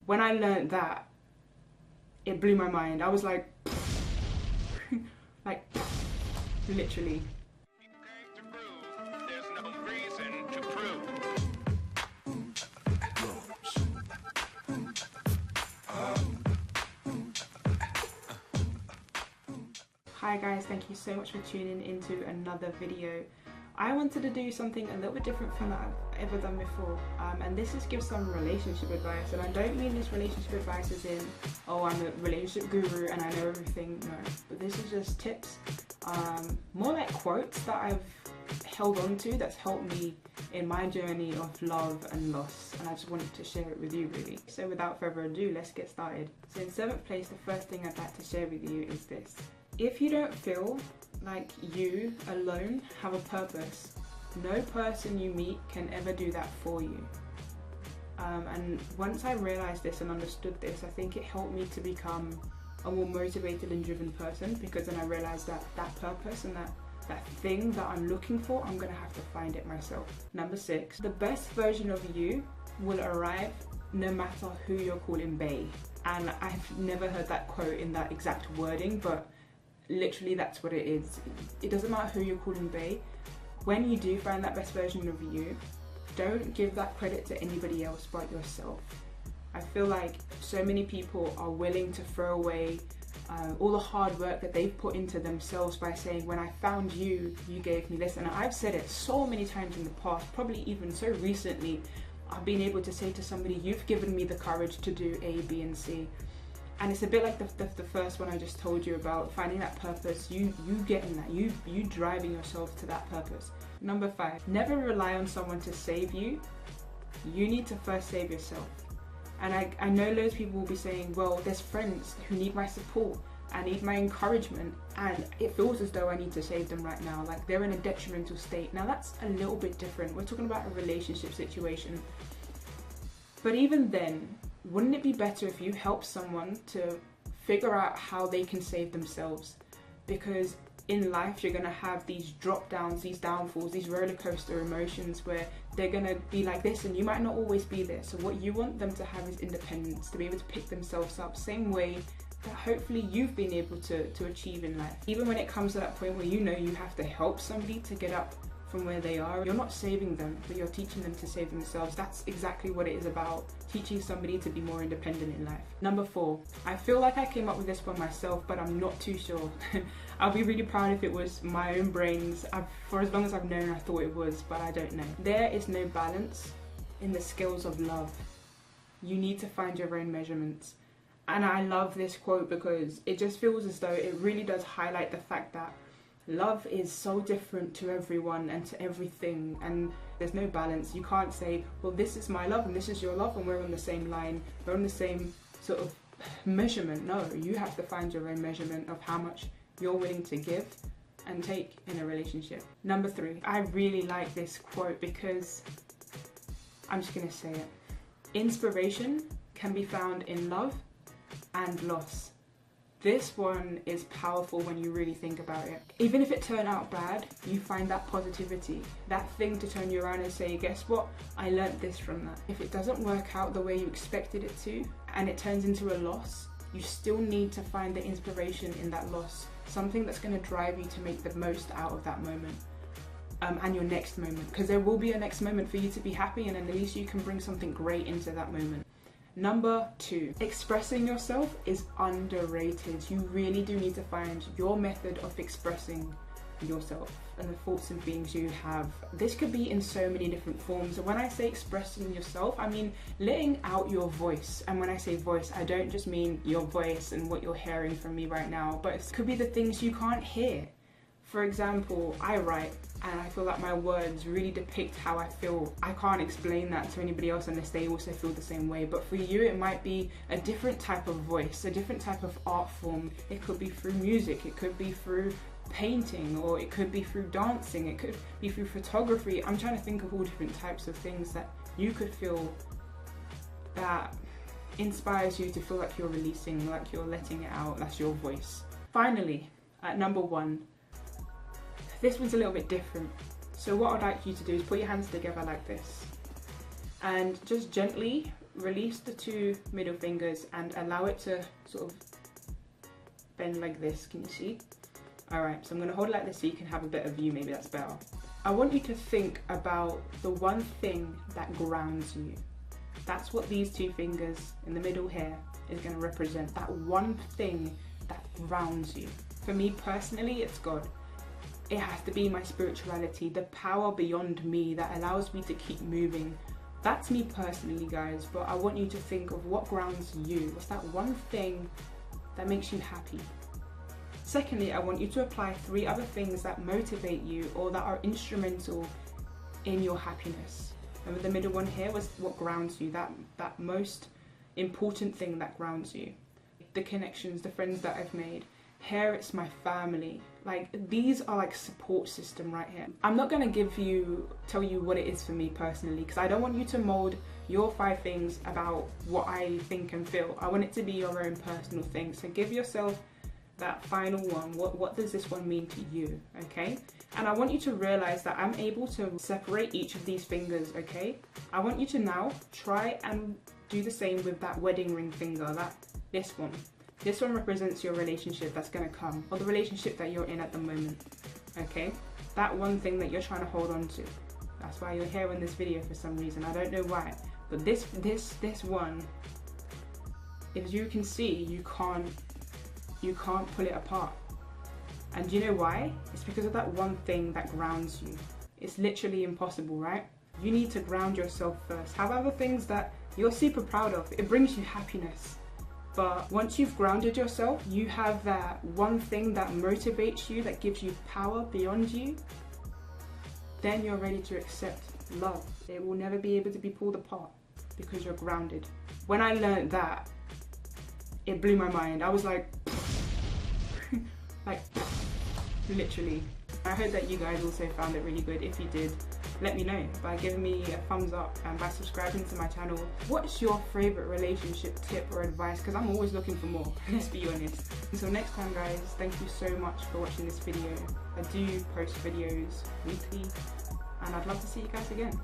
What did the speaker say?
When I learned that, it blew my mind. I was like, like, literally. Hi guys, thank you so much for tuning into another video. I wanted to do something a little bit different from that I've ever done before, and this is give some relationship advice. And I don't mean this relationship advice as in, oh, I'm a relationship guru and I know everything, no, but this is just tips, more like quotes that I've held on to that's helped me in my journey of love and loss, and I just wanted to share it with you really. So without further ado, let's get started. So in 7th place, the first thing I'd like to share with you is this. If you don't feel like you alone have a purpose, no person you meet can ever do that for you. And once I realized this and understood this, I think it helped me to become a more motivated and driven person, because then I realized that that purpose and that thing that I'm looking for, I'm gonna have to find it myself. Number 6, the best version of you will arrive no matter who you're calling bae. And I've never heard that quote in that exact wording, but literally that's what it is. It doesn't matter who you're calling bae. When you do find that best version of you, don't give that credit to anybody else but yourself. I feel like so many people are willing to throw away all the hard work that they've put into themselves by saying, when I found you, you gave me this. And I've said it so many times in the past, probably even so recently, I've been able to say to somebody, you've given me the courage to do A, B, and C. And it's a bit like the first one I just told you about, finding that purpose, you getting that, you driving yourself to that purpose. Number 5, never rely on someone to save you. You need to first save yourself. And I know loads of people will be saying, well, there's friends who need my support, I need my encouragement, and it feels as though I need to save them right now, like they're in a detrimental state. Now that's a little bit different. We're talking about a relationship situation. But even then, wouldn't it be better if you help someone to figure out how they can save themselves? Because in life, you're going to have these drop downs, these downfalls, these roller coaster emotions where they're going to be like this and you might not always be there. So what you want them to have is independence, to be able to pick themselves up, same way that hopefully you've been able to achieve in life. Even when it comes to that point where you know you have to help somebody to get up from where they are, you're not saving them, but you're teaching them to save themselves. That's exactly what it is about, teaching somebody to be more independent in life. Number 4, I feel like I came up with this one myself, but I'm not too sure. I'll be really proud if it was my own brains. For as long as I've known, I thought it was, but I don't know. There is no balance in the scales of love. You need to find your own measurements. And I love this quote because it just feels as though it really does highlight the fact that love is so different to everyone and to everything, and there's no balance. You can't say, well, this is my love and this is your love and we're on the same line, we're on the same sort of measurement. No, you have to find your own measurement of how much you're willing to give and take in a relationship. Number 3, I really like this quote because I'm just gonna say it. Inspiration can be found in love and loss. This one is powerful when you really think about it. Even if it turned out bad, you find that positivity, that thing to turn you around and say, guess what? I learnt this from that. If it doesn't work out the way you expected it to, and it turns into a loss, you still need to find the inspiration in that loss. Something that's going to drive you to make the most out of that moment. And your next moment. Because there will be a next moment for you to be happy, and then at least you can bring something great into that moment. Number 2, expressing yourself is underrated. You really do need to find your method of expressing yourself and the thoughts and feelings you have. This could be in so many different forms. And when I say expressing yourself, I mean letting out your voice. And when I say voice, I don't just mean your voice and what you're hearing from me right now, but it could be the things you can't hear. For example, I write and I feel like my words really depict how I feel. I can't explain that to anybody else unless they also feel the same way. But for you, it might be a different type of voice, a different type of art form. It could be through music, it could be through painting, or it could be through dancing, it could be through photography. I'm trying to think of all different types of things that you could feel that inspires you to feel like you're releasing, like you're letting it out. That's your voice. Finally, at number 1, this one's a little bit different. So what I'd like you to do is put your hands together like this and just gently release the 2 middle fingers and allow it to sort of bend like this. Can you see? Alright, so I'm going to hold it like this so you can have a better view, maybe that's better. I want you to think about the one thing that grounds you. That's what these 2 fingers in the middle here is going to represent. That one thing that grounds you. For me personally, it's God. It has to be my spirituality, the power beyond me that allows me to keep moving. That's me personally, guys, but I want you to think of what grounds you. What's that one thing that makes you happy? Secondly, I want you to apply 3 other things that motivate you or that are instrumental in your happiness. Remember the middle one here was what grounds you, that most important thing that grounds you. The connections, the friends that I've made. Here it's my family. Like, these are like support system right here. I'm not gonna tell you what it is for me personally, because I don't want you to mold your 5 things about what I think and feel. I want it to be your own personal thing. So give yourself that final one. What does this one mean to you? Okay, and I want you to realize that I'm able to separate each of these fingers. Okay, I want you to now try and do the same with that wedding ring finger. This one represents your relationship that's going to come, or the relationship that you're in at the moment. Okay, that one thing that you're trying to hold on to. That's why you're here in this video for some reason. I don't know why, but this one, as you can see, you can't pull it apart. And do you know why? It's because of that one thing that grounds you. It's literally impossible, right? You need to ground yourself first. Have other things that you're super proud of. It brings you happiness. But once you've grounded yourself, you have that one thing that motivates you, that gives you power beyond you, then you're ready to accept love. It will never be able to be pulled apart because you're grounded. When I learned that, it blew my mind. I was like, literally. I hope that you guys also found it really good. If you did, let me know by giving me a thumbs up and by subscribing to my channel. What's your favorite relationship tip or advice? Because I'm always looking for more, let's be honest. Until next time, guys, thank you so much for watching this video. I do post videos weekly and I'd love to see you guys again.